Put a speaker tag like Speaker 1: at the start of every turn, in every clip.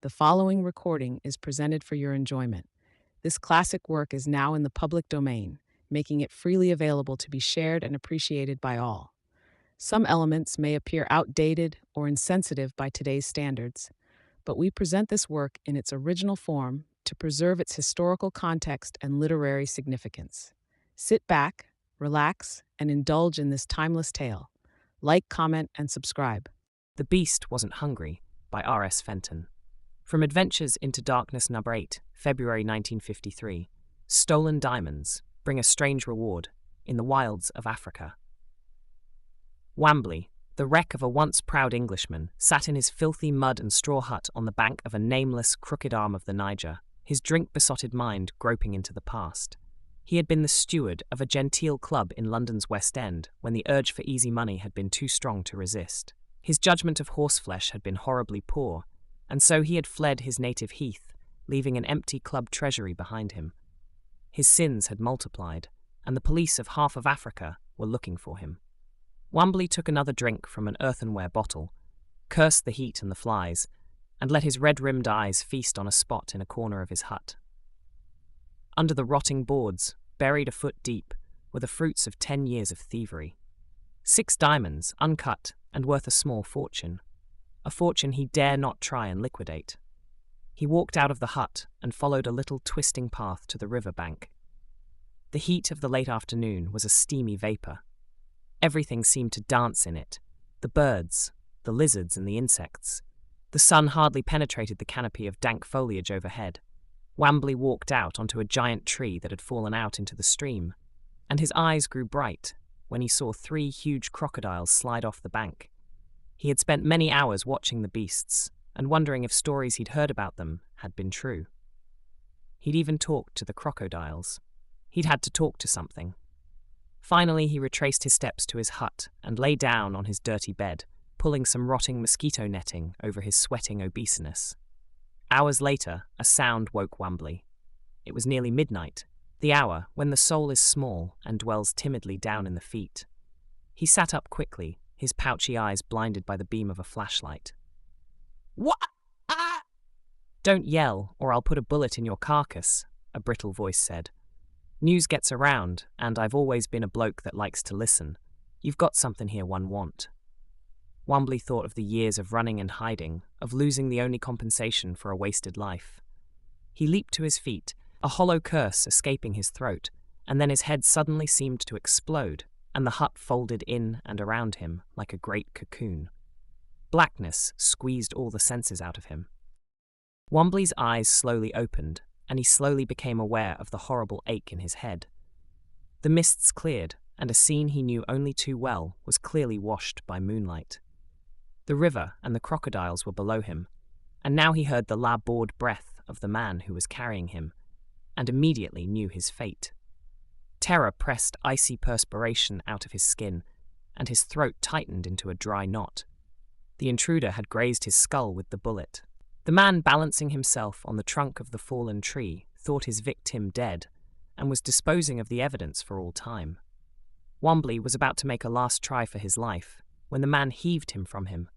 Speaker 1: The following recording is presented for your enjoyment. This classic work is now in the public domain, making it freely available to be shared and appreciated by all. Some elements may appear outdated or insensitive by today's standards, but we present this work in its original form to preserve its historical context and literary significance. Sit back, relax, and indulge in this timeless tale. Like, comment, and subscribe.
Speaker 2: The Beast Wasn't Hungry by R.S. Fenton. From Adventures into Darkness No. 8, February 1953, stolen diamonds bring a strange reward in the wilds of Africa. Wambley, the wreck of a once proud Englishman, sat in his filthy mud and straw hut on the bank of a nameless, crooked arm of the Niger, his drink-besotted mind groping into the past. He had been the steward of a genteel club in London's West End when the urge for easy money had been too strong to resist. His judgment of horseflesh had been horribly poor, and so he had fled his native heath, leaving an empty club treasury behind him. His sins had multiplied, and the police of half of Africa were looking for him. Wambley took another drink from an earthenware bottle, cursed the heat and the flies, and let his red-rimmed eyes feast on a spot in a corner of his hut. Under the rotting boards, buried a foot deep, were the fruits of 10 years of thievery. 6 diamonds, uncut, and worth a small fortune. A fortune he dare not try and liquidate. He walked out of the hut and followed a little twisting path to the river bank. The heat of the late afternoon was a steamy vapour. Everything seemed to dance in it, the birds, the lizards and the insects. The sun hardly penetrated the canopy of dank foliage overhead. Wambley walked out onto a giant tree that had fallen out into the stream, and his eyes grew bright when he saw 3 huge crocodiles slide off the bank. He had spent many hours watching the beasts and wondering if stories he'd heard about them had been true. He'd even talked to the crocodiles. He'd had to talk to something. Finally, he retraced his steps to his hut and lay down on his dirty bed, pulling some rotting mosquito netting over his sweating obeseness. Hours later, a sound woke Wambley. It was nearly midnight, the hour when the soul is small and dwells timidly down in the feet. He sat up quickly, his pouchy eyes blinded by the beam of a flashlight. "What? Ah!" "Don't yell, or I'll put a bullet in your carcass," a brittle voice said. "News gets around, and I've always been a bloke that likes to listen. You've got something here one want." Wambley thought of the years of running and hiding, of losing the only compensation for a wasted life. He leaped to his feet, a hollow curse escaping his throat, and then his head suddenly seemed to explode, and the hut folded in and around him like a great cocoon. Blackness squeezed all the senses out of him. Wambley's eyes slowly opened, and he slowly became aware of the horrible ache in his head. The mists cleared, and a scene he knew only too well was clearly washed by moonlight. The river and the crocodiles were below him, and now he heard the laboured breath of the man who was carrying him, and immediately knew his fate. Terror pressed icy perspiration out of his skin, and his throat tightened into a dry knot. The intruder had grazed his skull with the bullet. The man balancing himself on the trunk of the fallen tree thought his victim dead, and was disposing of the evidence for all time. Wambley was about to make a last try for his life, when the man heaved him from him.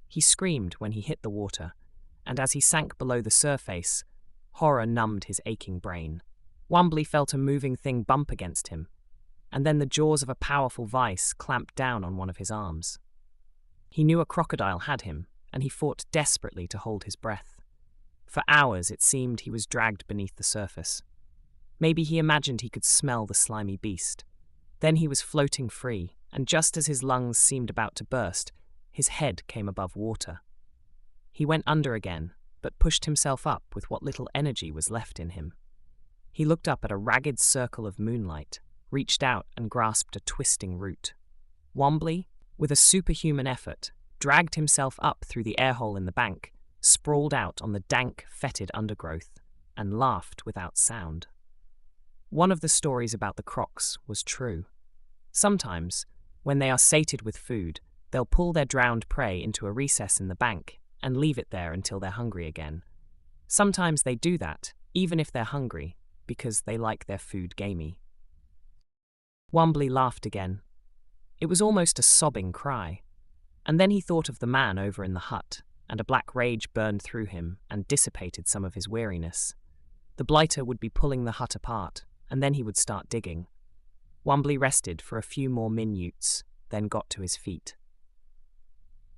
Speaker 2: He screamed when he hit the water, and as he sank below the surface, horror numbed his aching brain. Wambley felt a moving thing bump against him, and then the jaws of a powerful vice clamped down on one of his arms. He knew a crocodile had him, and he fought desperately to hold his breath. For hours it seemed he was dragged beneath the surface. Maybe he imagined he could smell the slimy beast. Then he was floating free, and just as his lungs seemed about to burst, his head came above water. He went under again, but pushed himself up with what little energy was left in him. He looked up at a ragged circle of moonlight, reached out and grasped a twisting root. Wambley, with a superhuman effort, dragged himself up through the airhole in the bank, sprawled out on the dank, fetid undergrowth, and laughed without sound. One of the stories about the crocs was true. Sometimes, when they are sated with food, they'll pull their drowned prey into a recess in the bank and leave it there until they're hungry again. Sometimes they do that, even if they're hungry, because they like their food gamey. Wambley laughed again. It was almost a sobbing cry. And then he thought of the man over in the hut, and a black rage burned through him and dissipated some of his weariness. The blighter would be pulling the hut apart, and then he would start digging. Wombley rested for a few more minutes, then got to his feet.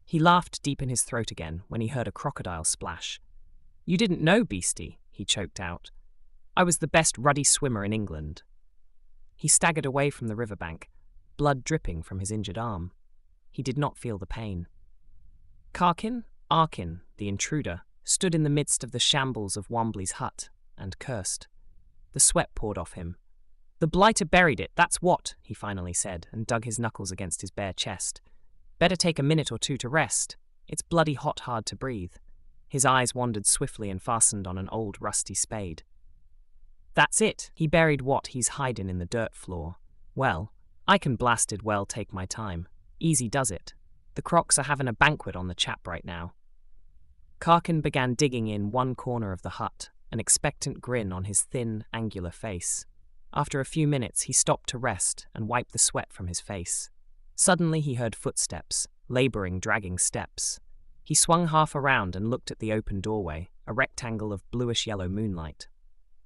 Speaker 2: He laughed deep in his throat again when he heard a crocodile splash. "You didn't know, beastie," he choked out. "I was the best ruddy swimmer in England." He staggered away from the riverbank, blood dripping from his injured arm. He did not feel the pain. Arkin, the intruder, stood in the midst of the shambles of Wombley's hut and cursed. The sweat poured off him. "The blighter buried it, that's what," he finally said, and dug his knuckles against his bare chest. "Better take a minute or two to rest. It's bloody hard to breathe." His eyes wandered swiftly and fastened on an old rusty spade. "That's it. He buried what he's hiding in the dirt floor. Well, I can blasted well take my time. Easy does it. The crocs are having a banquet on the chap right now." Karkin began digging in one corner of the hut, an expectant grin on his thin, angular face. After a few minutes, he stopped to rest and wiped the sweat from his face. Suddenly he heard footsteps, laboring, dragging steps. He swung half around and looked at the open doorway, a rectangle of bluish-yellow moonlight.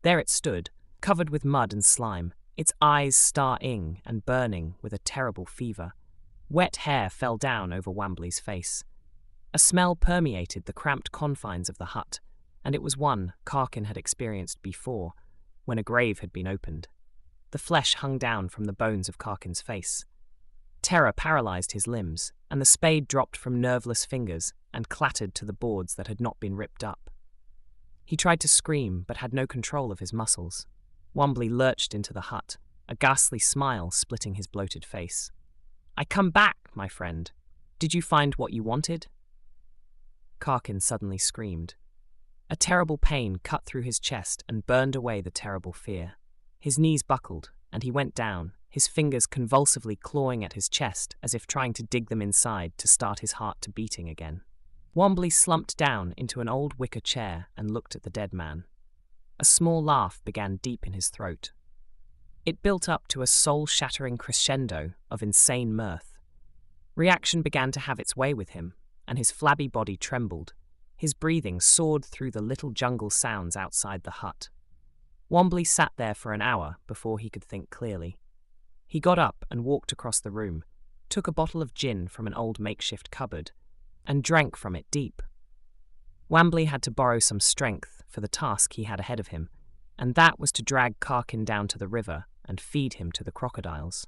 Speaker 2: There it stood, covered with mud and slime, its eyes star-ing and burning with a terrible fever. Wet hair fell down over Wombley's face. A smell permeated the cramped confines of the hut, and it was one Karkin had experienced before, when a grave had been opened. The flesh hung down from the bones of Karkin's face. Terror paralyzed his limbs, and the spade dropped from nerveless fingers and clattered to the boards that had not been ripped up. He tried to scream, but had no control of his muscles. Wombley lurched into the hut, a ghastly smile splitting his bloated face. "I come back, my friend. Did you find what you wanted?" Karkin suddenly screamed. A terrible pain cut through his chest and burned away the terrible fear. His knees buckled, and he went down, his fingers convulsively clawing at his chest as if trying to dig them inside to start his heart to beating again. Wombley slumped down into an old wicker chair and looked at the dead man. A small laugh began deep in his throat. It built up to a soul-shattering crescendo of insane mirth. Reaction began to have its way with him, and his flabby body trembled. His breathing soared through the little jungle sounds outside the hut. Wombley sat there for an hour before he could think clearly. He got up and walked across the room, took a bottle of gin from an old makeshift cupboard, and drank from it deep. Wombley had to borrow some strength for the task he had ahead of him, and that was to drag Karkin down to the river and feed him to the crocodiles.